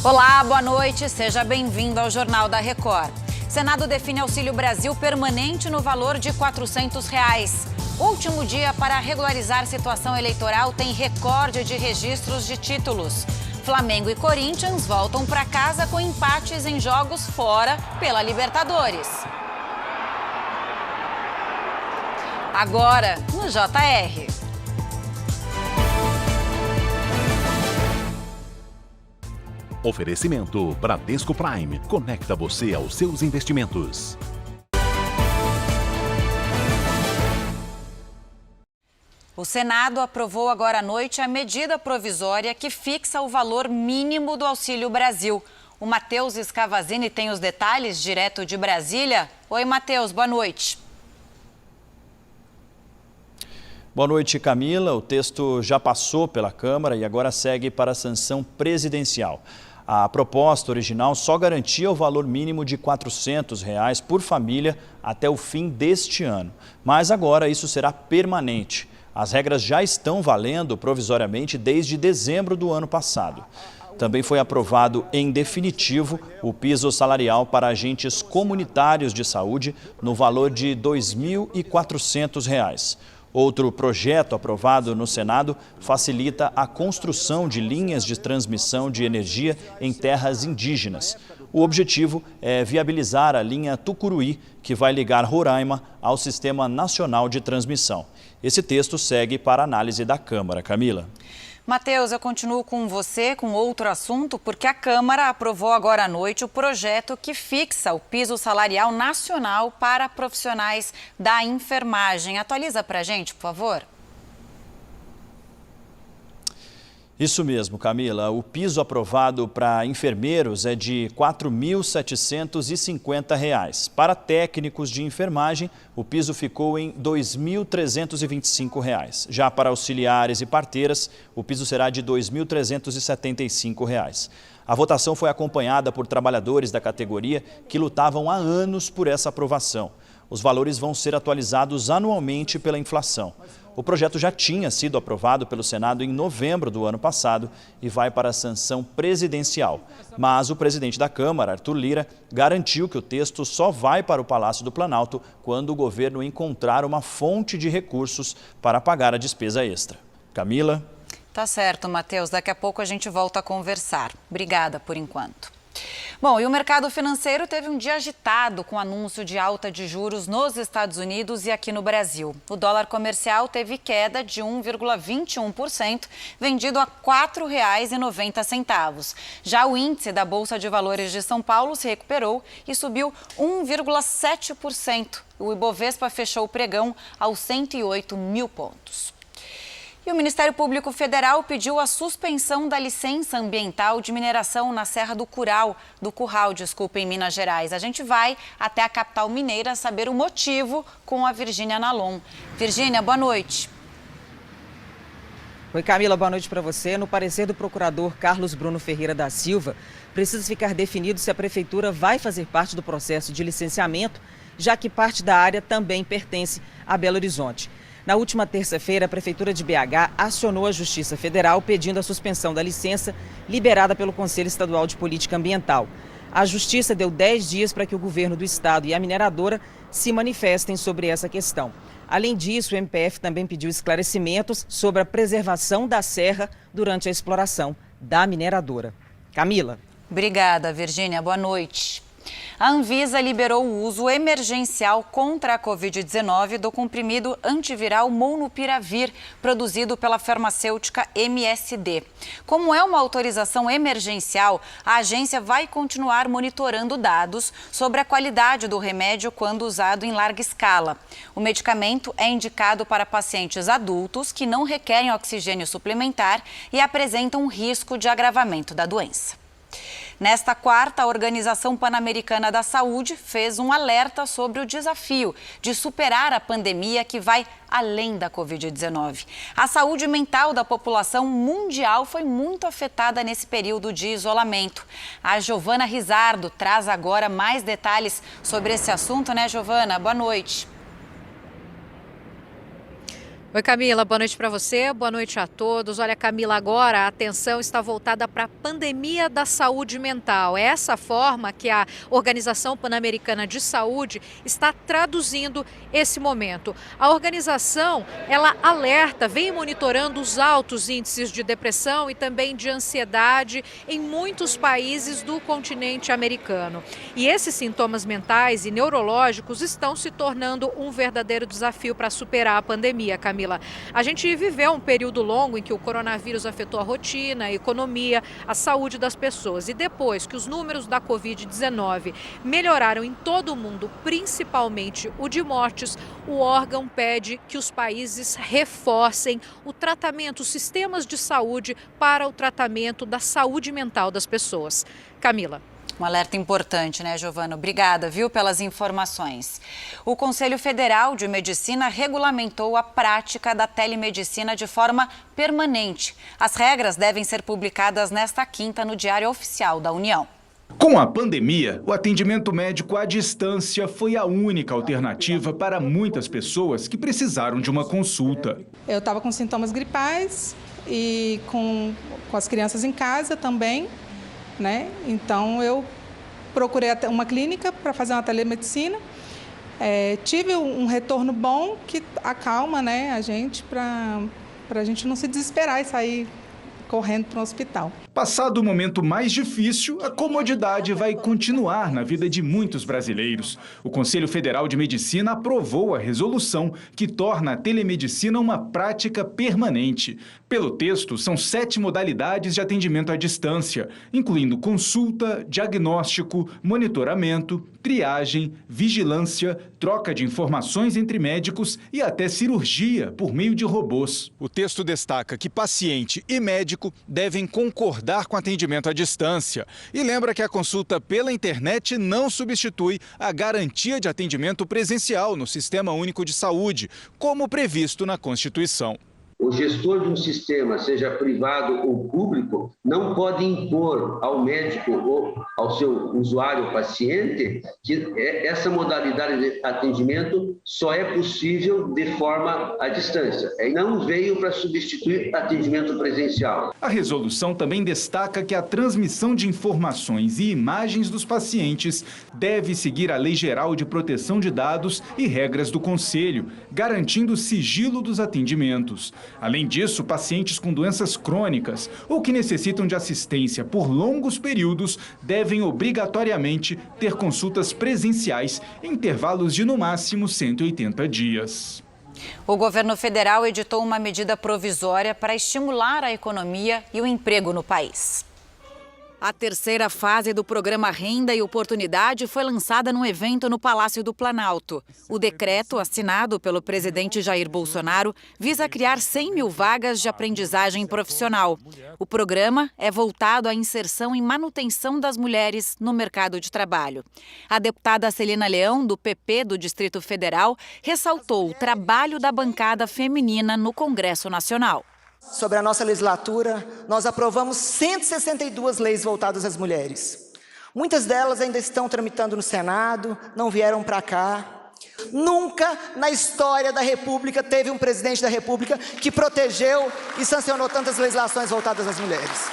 Olá, boa noite. Seja bem-vindo ao Jornal da Record. Senado define Auxílio Brasil permanente no valor de R$ 400. Último dia para regularizar situação eleitoral tem recorde de registros de títulos. Flamengo e Corinthians voltam para casa com empates em jogos fora pela Libertadores. Agora, no JR. Oferecimento Bradesco Prime. Conecta você aos seus investimentos. O Senado aprovou agora à noite a medida provisória que fixa o valor mínimo do Auxílio Brasil. O Matheus Scavazini tem os detalhes direto de Brasília. Oi, Matheus, boa noite. Boa noite, Camila. O texto já passou pela Câmara e agora segue para a sanção presidencial. A proposta original só garantia o valor mínimo de R$ 400 por família até o fim deste ano. Mas agora isso será permanente. As regras já estão valendo provisoriamente desde dezembro do ano passado. Também foi aprovado em definitivo o piso salarial para agentes comunitários de saúde no valor de R$ 2.400. Outro projeto aprovado no Senado facilita a construção de linhas de transmissão de energia em terras indígenas. O objetivo é viabilizar a linha Tucuruí, que vai ligar Roraima ao Sistema Nacional de Transmissão. Esse texto segue para análise da Câmara. Camila. Matheus, eu continuo com você com outro assunto, porque a Câmara aprovou agora à noite o projeto que fixa o piso salarial nacional para profissionais da enfermagem. Atualiza para a gente, por favor. Isso mesmo, Camila. O piso aprovado para enfermeiros é de R$ 4.750. Para técnicos de enfermagem, o piso ficou em R$ 2.325. Já para auxiliares e parteiras, o piso será de R$ 2.375. A votação foi acompanhada por trabalhadores da categoria que lutavam há anos por essa aprovação. Os valores vão ser atualizados anualmente pela inflação. O projeto já tinha sido aprovado pelo Senado em novembro do ano passado e vai para a sanção presidencial. Mas o presidente da Câmara, Arthur Lira, garantiu que o texto só vai para o Palácio do Planalto quando o governo encontrar uma fonte de recursos para pagar a despesa extra. Camila. Tá certo, Matheus. Daqui a pouco a gente volta a conversar. Obrigada por enquanto. Bom, e o mercado financeiro teve um dia agitado com o anúncio de alta de juros nos Estados Unidos e aqui no Brasil. O dólar comercial teve queda de 1,21%, vendido a R$ 4,90. Já o índice da Bolsa de Valores de São Paulo se recuperou e subiu 1,7%. O Ibovespa fechou o pregão aos 108 mil pontos. E o Ministério Público Federal pediu a suspensão da licença ambiental de mineração na Serra do Curral, em Minas Gerais. A gente vai até a capital mineira saber o motivo com a Virgínia Nalon. Virgínia, boa noite. Oi, Camila, boa noite para você. No parecer do procurador Carlos Bruno Ferreira da Silva, precisa ficar definido se a Prefeitura vai fazer parte do processo de licenciamento, já que parte da área também pertence a Belo Horizonte. Na última terça-feira, a Prefeitura de BH acionou a Justiça Federal pedindo a suspensão da licença liberada pelo Conselho Estadual de Política Ambiental. A Justiça deu 10 dias para que o governo do estado e a mineradora se manifestem sobre essa questão. Além disso, o MPF também pediu esclarecimentos sobre a preservação da serra durante a exploração da mineradora. Camila. Obrigada, Virgínia. Boa noite. A Anvisa liberou o uso emergencial contra a Covid-19 do comprimido antiviral Molnupiravir, produzido pela farmacêutica MSD. Como é uma autorização emergencial, a agência vai continuar monitorando dados sobre a qualidade do remédio quando usado em larga escala. O medicamento é indicado para pacientes adultos que não requerem oxigênio suplementar e apresentam risco de agravamento da doença. Nesta quarta, a Organização Pan-Americana da Saúde fez um alerta sobre o desafio de superar a pandemia que vai além da Covid-19. A saúde mental da população mundial foi muito afetada nesse período de isolamento. A Giovana Rizardo traz agora mais detalhes sobre esse assunto, né, Giovana? Boa noite. Oi, Camila, boa noite para você, boa noite a todos. Olha, Camila, agora a atenção está voltada para a pandemia da saúde mental. É essa forma que a Organização Pan-Americana de Saúde está traduzindo esse momento. A organização, ela alerta, vem monitorando os altos índices de depressão e também de ansiedade em muitos países do continente americano. E esses sintomas mentais e neurológicos estão se tornando um verdadeiro desafio para superar a pandemia, Camila. A gente viveu um período longo em que o coronavírus afetou a rotina, a economia, a saúde das pessoas. E depois que os números da Covid-19 melhoraram em todo o mundo, principalmente o de mortes, o órgão pede que os países reforcem o tratamento, os sistemas de saúde para o tratamento da saúde mental das pessoas. Camila. Um alerta importante, né, Giovana? Obrigada, viu, pelas informações. O Conselho Federal de Medicina regulamentou a prática da telemedicina de forma permanente. As regras devem ser publicadas nesta quinta no Diário Oficial da União. Com a pandemia, o atendimento médico à distância foi a única alternativa para muitas pessoas que precisaram de uma consulta. Eu estava com sintomas gripais e com as crianças em casa também, né? Então eu procurei uma clínica para fazer uma telemedicina. Tive um retorno bom que acalma, né, a gente para a gente não se desesperar e sair correndo para um hospital. Passado o momento mais difícil, a comodidade vai continuar na vida de muitos brasileiros. O Conselho Federal de Medicina aprovou a resolução que torna a telemedicina uma prática permanente. Pelo texto, são 7 modalidades de atendimento à distância, incluindo consulta, diagnóstico, monitoramento, triagem, vigilância, troca de informações entre médicos e até cirurgia por meio de robôs. O texto destaca que paciente e médico devem concordar com atendimento à distância e lembra que a consulta pela internet não substitui a garantia de atendimento presencial no Sistema Único de Saúde, como previsto na Constituição. O gestor de um sistema, seja privado ou público, não pode impor ao médico ou ao seu usuário, paciente, que essa modalidade de atendimento só é possível de forma à distância. Não veio para substituir atendimento presencial. A resolução também destaca que a transmissão de informações e imagens dos pacientes deve seguir a Lei Geral de Proteção de Dados e regras do Conselho, garantindo o sigilo dos atendimentos. Além disso, pacientes com doenças crônicas ou que necessitam de assistência por longos períodos devem obrigatoriamente ter consultas presenciais em intervalos de no máximo 180 dias. O governo federal editou uma medida provisória para estimular a economia e o emprego no país. A terceira fase do programa Renda e Oportunidade foi lançada num evento no Palácio do Planalto. O decreto, assinado pelo presidente Jair Bolsonaro, visa criar 100 mil vagas de aprendizagem profissional. O programa é voltado à inserção e manutenção das mulheres no mercado de trabalho. A deputada Celina Leão, do PP do Distrito Federal, ressaltou o trabalho da bancada feminina no Congresso Nacional. Sobre a nossa legislatura, nós aprovamos 162 leis voltadas às mulheres. Muitas delas ainda estão tramitando no Senado, não vieram para cá. Nunca na história da República teve um presidente da República que protegeu e sancionou tantas legislações voltadas às mulheres.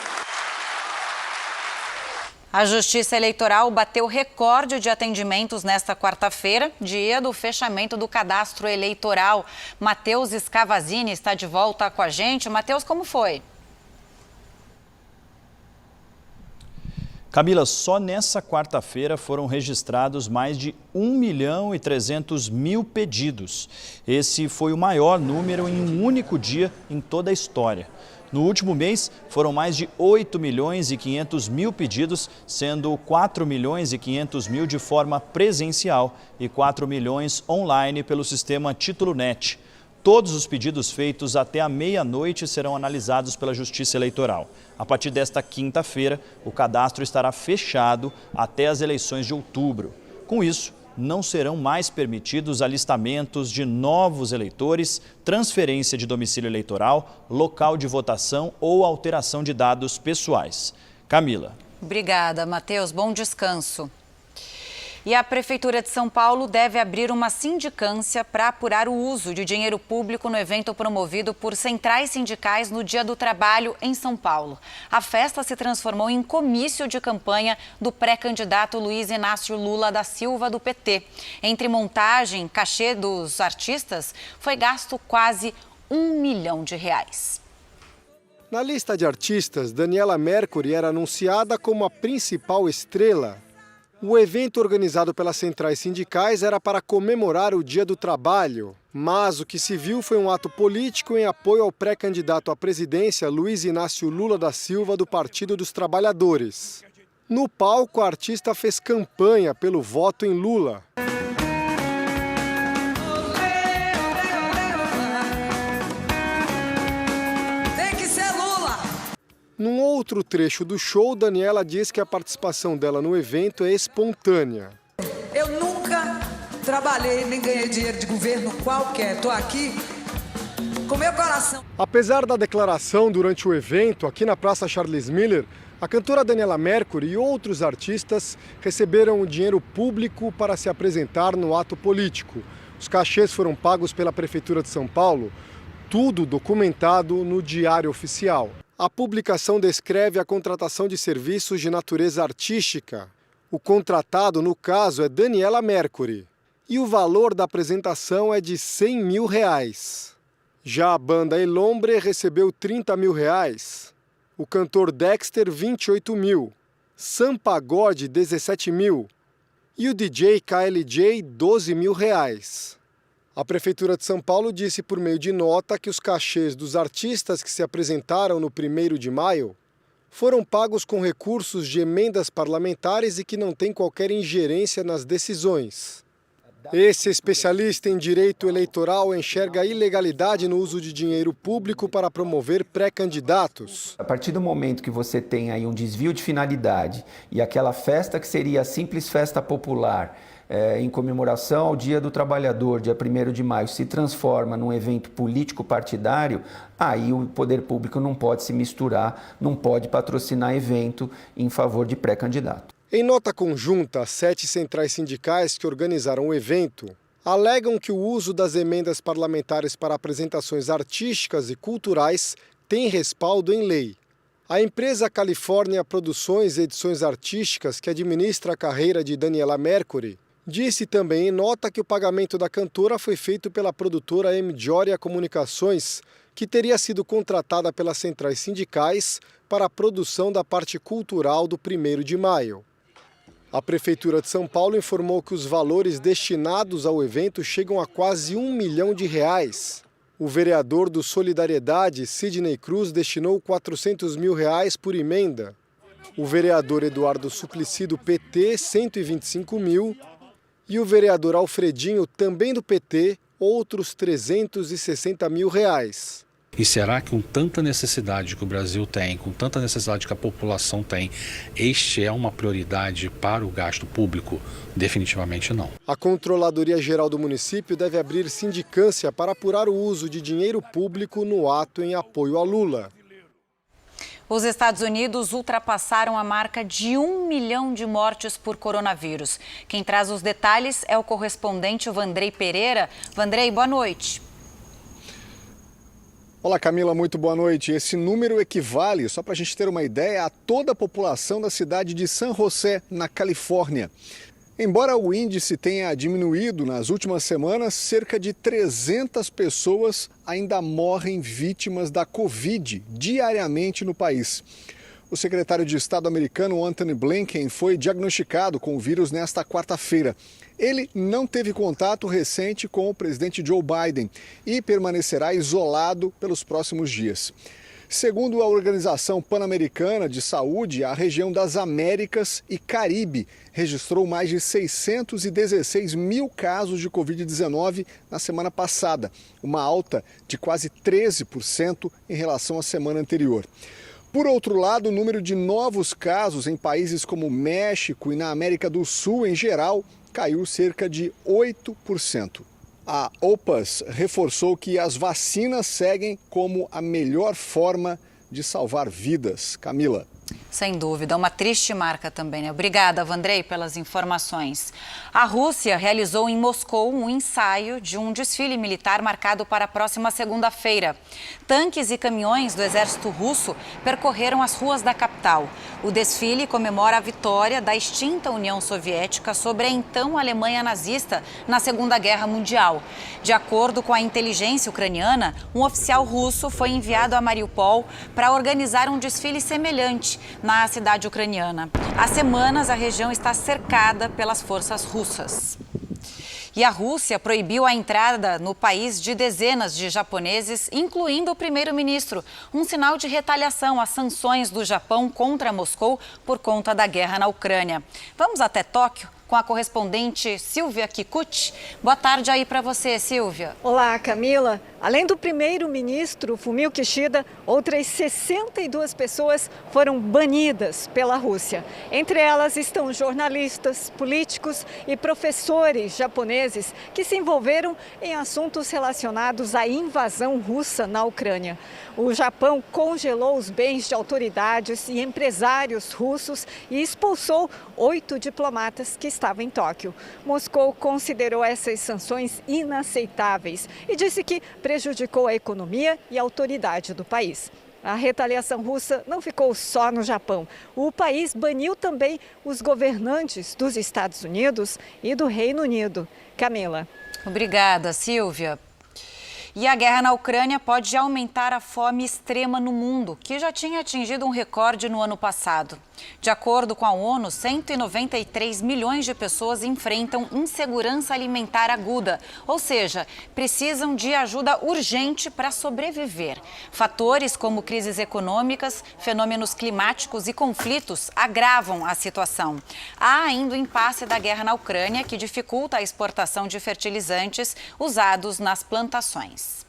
A Justiça Eleitoral bateu recorde de atendimentos nesta quarta-feira, dia do fechamento do cadastro eleitoral. Matheus Scavazini está de volta com a gente. Matheus, como foi? Camila, só nessa quarta-feira foram registrados mais de 1.300.000 pedidos. Esse foi o maior número em um único dia em toda a história. No último mês, foram mais de 8.500.000 pedidos, sendo 4.500.000 de forma presencial e 4 milhões online pelo sistema Título Net. Todos os pedidos feitos até a meia-noite serão analisados pela Justiça Eleitoral. A partir desta quinta-feira, o cadastro estará fechado até as eleições de outubro. Com isso, não serão mais permitidos alistamentos de novos eleitores, transferência de domicílio eleitoral, local de votação ou alteração de dados pessoais. Camila. Obrigada, Matheus. Bom descanso. E a Prefeitura de São Paulo deve abrir uma sindicância para apurar o uso de dinheiro público no evento promovido por centrais sindicais no Dia do Trabalho em São Paulo. A festa se transformou em comício de campanha do pré-candidato Luiz Inácio Lula da Silva, do PT. Entre montagem e cachê dos artistas, foi gasto quase R$1 milhão. Na lista de artistas, Daniela Mercury era anunciada como a principal estrela. O evento organizado pelas centrais sindicais era para comemorar o Dia do Trabalho, mas o que se viu foi um ato político em apoio ao pré-candidato à presidência Luiz Inácio Lula da Silva, do Partido dos Trabalhadores. No palco, a artista fez campanha pelo voto em Lula. Num outro trecho do show, Daniela diz que a participação dela no evento é espontânea. Eu nunca trabalhei nem ganhei dinheiro de governo qualquer. Estou aqui com meu coração. Apesar da declaração durante o evento, aqui na Praça Charles Miller, a cantora Daniela Mercury e outros artistas receberam o dinheiro público para se apresentar no ato político. Os cachês foram pagos pela Prefeitura de São Paulo, tudo documentado no Diário Oficial. A publicação descreve a contratação de serviços de natureza artística. O contratado, no caso, é Daniela Mercury. E o valor da apresentação é de R$100 mil. Já a banda El Hombre recebeu R$30 mil. O cantor Dexter, 28 mil. Sam Pagode, 17 mil. E o DJ KLJ, 12 mil reais. A Prefeitura de São Paulo disse por meio de nota que os cachês dos artistas que se apresentaram no 1º de maio foram pagos com recursos de emendas parlamentares e que não tem qualquer ingerência nas decisões. Esse especialista em direito eleitoral enxerga a ilegalidade no uso de dinheiro público para promover pré-candidatos. A partir do momento que você tem aí um desvio de finalidade e aquela festa que seria a simples festa popular, em comemoração ao Dia do Trabalhador, dia 1º de maio, se transforma num evento político partidário, aí o poder público não pode se misturar, não pode patrocinar evento em favor de pré-candidato. Em nota conjunta, 7 centrais sindicais que organizaram o evento alegam que o uso das emendas parlamentares para apresentações artísticas e culturais tem respaldo em lei. A empresa Califórnia Produções e Edições Artísticas, que administra a carreira de Daniela Mercury, disse também em nota que o pagamento da cantora foi feito pela produtora M-Joria Comunicações, que teria sido contratada pelas centrais sindicais para a produção da parte cultural do 1º de maio. A Prefeitura de São Paulo informou que os valores destinados ao evento chegam a quase R$1 milhão. O vereador do Solidariedade, Sidney Cruz, destinou R$400 mil por emenda. O vereador Eduardo Suplicy, do PT, 125 mil. E o vereador Alfredinho, também do PT, outros R$360 mil. E será que com tanta necessidade que o Brasil tem, com tanta necessidade que a população tem, este é uma prioridade para o gasto público? Definitivamente não. A Controladoria Geral do município deve abrir sindicância para apurar o uso de dinheiro público no ato em apoio a Lula. Os Estados Unidos ultrapassaram a marca de 1 milhão de mortes por coronavírus. Quem traz os detalhes é o correspondente Vandrei Pereira. Vandrei, boa noite. Olá, Camila, muito boa noite. Esse número equivale, só para a gente ter uma ideia, a toda a população da cidade de San José, na Califórnia. Embora o índice tenha diminuído nas últimas semanas, cerca de 300 pessoas ainda morrem vítimas da Covid diariamente no país. O secretário de Estado americano Antony Blinken foi diagnosticado com o vírus nesta quarta-feira. Ele não teve contato recente com o presidente Joe Biden e permanecerá isolado pelos próximos dias. Segundo a Organização Pan-Americana de Saúde, a região das Américas e Caribe registrou mais de 616 mil casos de Covid-19 na semana passada, uma alta de quase 13% em relação à semana anterior. Por outro lado, o número de novos casos em países como México e na América do Sul em geral caiu cerca de 8%. A OPAS reforçou que as vacinas seguem como a melhor forma de salvar vidas. Camila. Sem dúvida, uma triste marca também, né? Obrigada, Vandrei, pelas informações. A Rússia realizou em Moscou um ensaio de um desfile militar marcado para a próxima segunda-feira. Tanques e caminhões do exército russo percorreram as ruas da capital. O desfile comemora a vitória da extinta União Soviética sobre a então Alemanha nazista na Segunda Guerra Mundial. De acordo com a inteligência ucraniana, um oficial russo foi enviado a Mariupol para organizar um desfile semelhante na cidade ucraniana. Há semanas, a região está cercada pelas forças russas. E a Rússia proibiu a entrada no país de dezenas de japoneses, incluindo o primeiro-ministro, um sinal de retaliação às sanções do Japão contra Moscou por conta da guerra na Ucrânia. Vamos até Tóquio com a correspondente Silvia Kikuchi. Boa tarde aí para você, Silvia. Olá, Camila. Além do primeiro-ministro Fumio Kishida, outras 62 pessoas foram banidas pela Rússia. Entre elas estão jornalistas, políticos e professores japoneses que se envolveram em assuntos relacionados à invasão russa na Ucrânia. O Japão congelou os bens de autoridades e empresários russos e expulsou 8 diplomatas que estavam em Tóquio. Moscou considerou essas sanções inaceitáveis e disse que prejudicou a economia e a autoridade do país. A retaliação russa não ficou só no Japão. O país baniu também os governantes dos Estados Unidos e do Reino Unido. Camila. Obrigada, Silvia. E a guerra na Ucrânia pode aumentar a fome extrema no mundo, que já tinha atingido um recorde no ano passado. De acordo com a ONU, 193 milhões de pessoas enfrentam insegurança alimentar aguda, ou seja, precisam de ajuda urgente para sobreviver. Fatores como crises econômicas, fenômenos climáticos e conflitos agravam a situação. Há ainda o impasse da guerra na Ucrânia, que dificulta a exportação de fertilizantes usados nas plantações.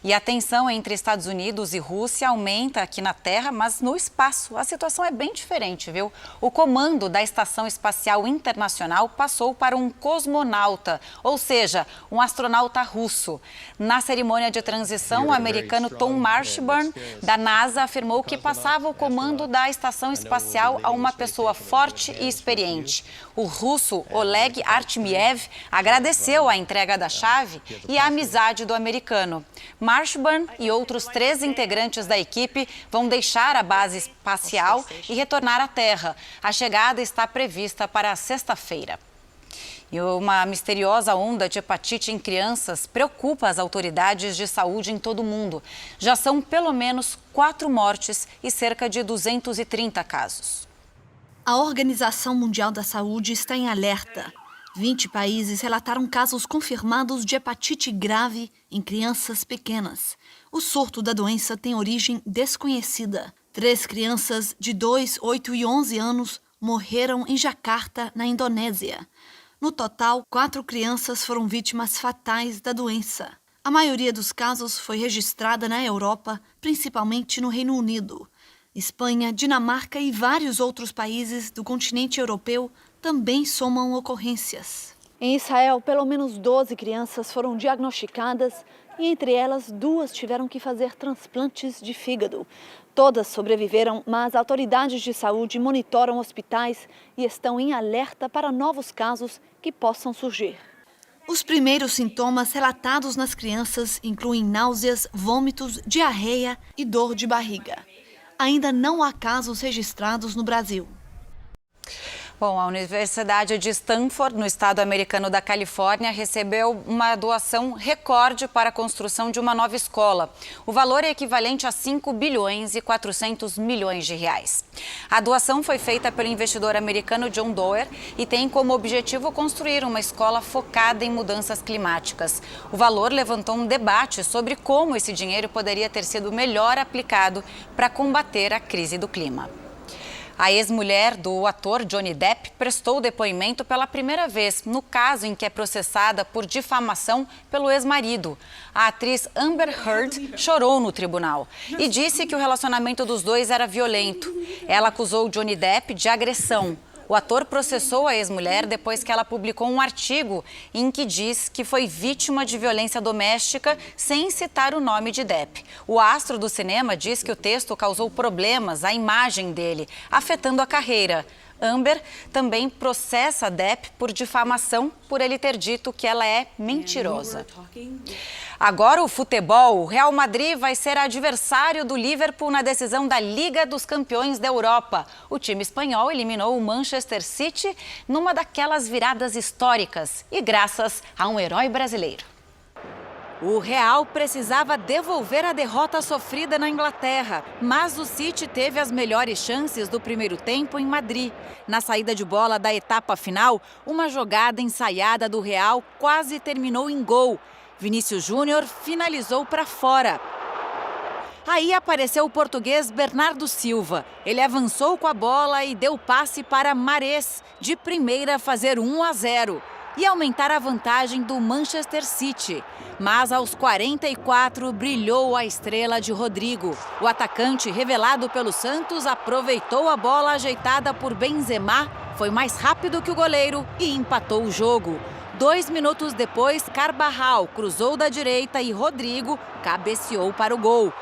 E a tensão entre Estados Unidos e Rússia aumenta aqui na Terra, mas no espaço a situação é bem diferente, viu? O comando da Estação Espacial Internacional passou para um cosmonauta, ou seja, um astronauta russo. Na cerimônia de transição, o americano Tom Marshburn, da NASA, afirmou que passava o comando da Estação Espacial a uma pessoa forte e experiente. O russo Oleg Artemiev agradeceu a entrega da chave e a amizade do americano. Marshburn e outros 3 integrantes da equipe vão deixar a base espacial e retornar à Terra. A chegada está prevista para a sexta-feira. E uma misteriosa onda de hepatite em crianças preocupa as autoridades de saúde em todo o mundo. Já são pelo menos 4 mortes e cerca de 230 casos. A Organização Mundial da Saúde está em alerta. 20 países relataram casos confirmados de hepatite grave em crianças pequenas. O surto da doença tem origem desconhecida. 3 crianças de 2, 8 e 11 anos morreram em Jakarta, na Indonésia. No total, 4 crianças foram vítimas fatais da doença. A maioria dos casos foi registrada na Europa, principalmente no Reino Unido. Espanha, Dinamarca e vários outros países do continente europeu também somam ocorrências. Em Israel, pelo menos 12 crianças foram diagnosticadas e entre elas 2 tiveram que fazer transplantes de fígado. Todas sobreviveram, mas autoridades de saúde monitoram hospitais e estão em alerta para novos casos que possam surgir. Os primeiros sintomas relatados nas crianças incluem náuseas, vômitos, diarreia e dor de barriga. Ainda não há casos registrados no Brasil. Bom, a Universidade de Stanford, no estado americano da Califórnia, recebeu uma doação recorde para a construção de uma nova escola. O valor é equivalente a 5 bilhões e 400 milhões de reais. A doação foi feita pelo investidor americano John Doerr e tem como objetivo construir uma escola focada em mudanças climáticas. O valor levantou um debate sobre como esse dinheiro poderia ter sido melhor aplicado para combater a crise do clima. A ex-mulher do ator Johnny Depp prestou depoimento pela primeira vez no caso em que é processada por difamação pelo ex-marido. A atriz Amber Heard chorou no tribunal e disse que o relacionamento dos dois era violento. Ela acusou Johnny Depp de agressão. O ator processou a ex-mulher depois que ela publicou um artigo em que diz que foi vítima de violência doméstica sem citar o nome de Depp. O astro do cinema diz que o texto causou problemas à imagem dele, afetando a carreira. Amber também processa Depp por difamação por ele ter dito que ela é mentirosa. Agora o futebol. O Real Madrid vai ser adversário do Liverpool na decisão da Liga dos Campeões da Europa. O time espanhol eliminou o Manchester City numa daquelas viradas históricas e graças a um herói brasileiro. O Real precisava devolver a derrota sofrida na Inglaterra, mas o City teve as melhores chances do primeiro tempo em Madrid. Na saída de bola da etapa final, uma jogada ensaiada do Real quase terminou em gol. Vinícius Júnior finalizou para fora. Aí apareceu o português Bernardo Silva. Ele avançou com a bola e deu passe para Mahrez, de primeira fazer 1-0 e aumentar a vantagem do Manchester City. Mas aos 44 brilhou a estrela de Rodrigo. O atacante, revelado pelo Santos, aproveitou a bola ajeitada por Benzema, foi mais rápido que o goleiro e empatou o jogo. 2 minutos depois, Carvajal cruzou da direita e Rodrigo cabeceou para o gol.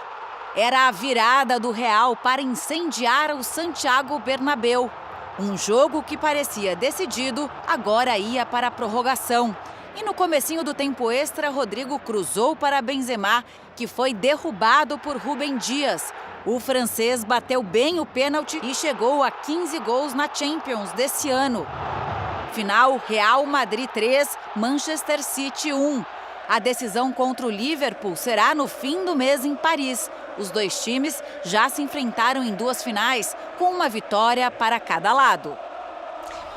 Era a virada do Real para incendiar o Santiago Bernabéu. Um jogo que parecia decidido, agora ia para a prorrogação. E no comecinho do tempo extra, Rodrigo cruzou para Benzema, que foi derrubado por Rúben Dias. O francês bateu bem o pênalti e chegou a 15 gols na Champions desse ano. Final, Real Madrid 3, Manchester City 1. A decisão contra o Liverpool será no fim do mês em Paris. Os dois times já se enfrentaram em 2 finais, com uma vitória para cada lado.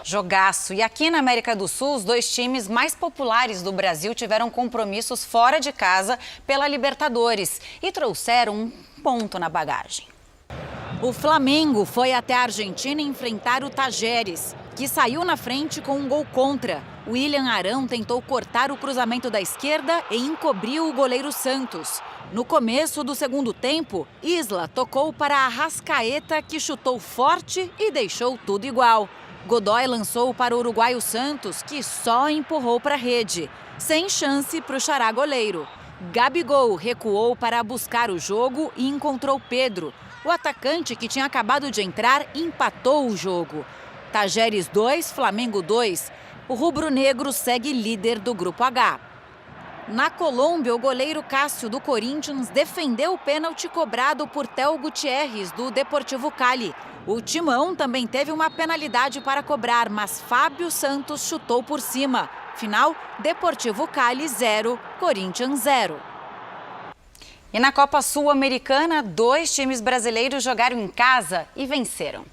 Jogaço. E aqui na América do Sul, os 2 times mais populares do Brasil tiveram compromissos fora de casa pela Libertadores e trouxeram um ponto na bagagem. O Flamengo foi até a Argentina enfrentar o Tajeres, que saiu na frente com um gol contra. William Arão tentou cortar o cruzamento da esquerda e encobriu o goleiro Santos. No começo do segundo tempo, Isla tocou para Arrascaeta, que chutou forte e deixou tudo igual. Godoy lançou para o uruguaio Santos, que só empurrou para a rede. Sem chance para o xará goleiro. Gabigol recuou para buscar o jogo e encontrou Pedro. O atacante, que tinha acabado de entrar, empatou o jogo. Tajeres 2, Flamengo 2. O rubro-negro segue líder do Grupo H. Na Colômbia, o goleiro Cássio, do Corinthians, defendeu o pênalti cobrado por Theo Gutierrez, do Deportivo Cali. O Timão também teve uma penalidade para cobrar, mas Fábio Santos chutou por cima. Final, Deportivo Cali 0, Corinthians 0. E na Copa Sul-Americana, 2 times brasileiros jogaram em casa e venceram.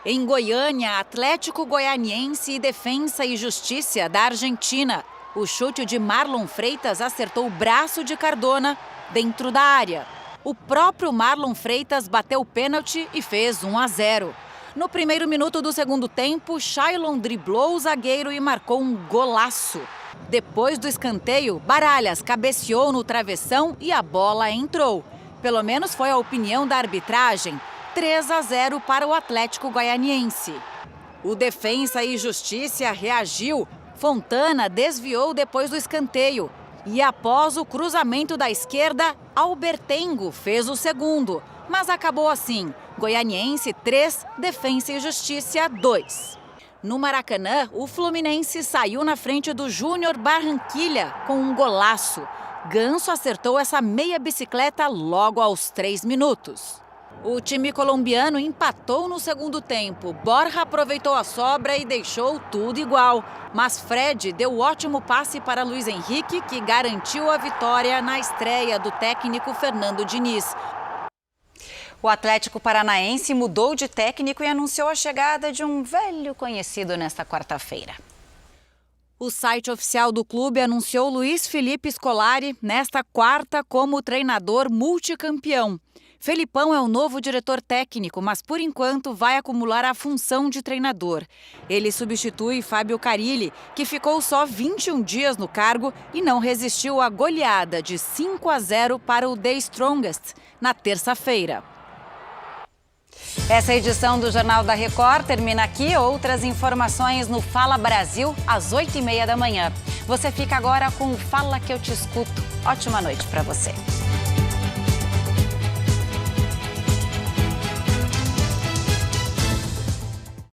Em Goiânia, Atlético Goianiense e Defensa e Justiça da Argentina. O chute de Marlon Freitas acertou o braço de Cardona dentro da área. O próprio Marlon Freitas bateu o pênalti e fez 1-0. No primeiro minuto do segundo tempo, Shailon driblou o zagueiro e marcou um golaço. Depois do escanteio, Baralhas cabeceou no travessão e a bola entrou. Pelo menos foi a opinião da arbitragem. 3-0 para o Atlético Goianiense. O Defensa e Justiça reagiu. Fontana desviou depois do escanteio. E após o cruzamento da esquerda, Albertengo fez o segundo. Mas acabou assim. Goianiense 3, Defensa e Justiça 2. No Maracanã, o Fluminense saiu na frente do Júnior Barranquilla com um golaço. Ganso acertou essa meia bicicleta logo aos 3 minutos. O time colombiano empatou no segundo tempo. Borja aproveitou a sobra e deixou tudo igual. Mas Fred deu ótimo passe para Luiz Henrique, que garantiu a vitória na estreia do técnico Fernando Diniz. O Atlético Paranaense mudou de técnico e anunciou a chegada de um velho conhecido nesta quarta-feira. O site oficial do clube anunciou Luiz Felipe Scolari nesta quarta como treinador multicampeão. Felipão é o novo diretor técnico, mas por enquanto vai acumular a função de treinador. Ele substitui Fábio Carilli, que ficou só 21 dias no cargo e não resistiu à goleada de 5-0 para o The Strongest na terça-feira. Essa edição do Jornal da Record termina aqui. Outras informações no Fala Brasil, às 8h30 da manhã. Você fica agora com o Fala que eu te escuto. Ótima noite para você.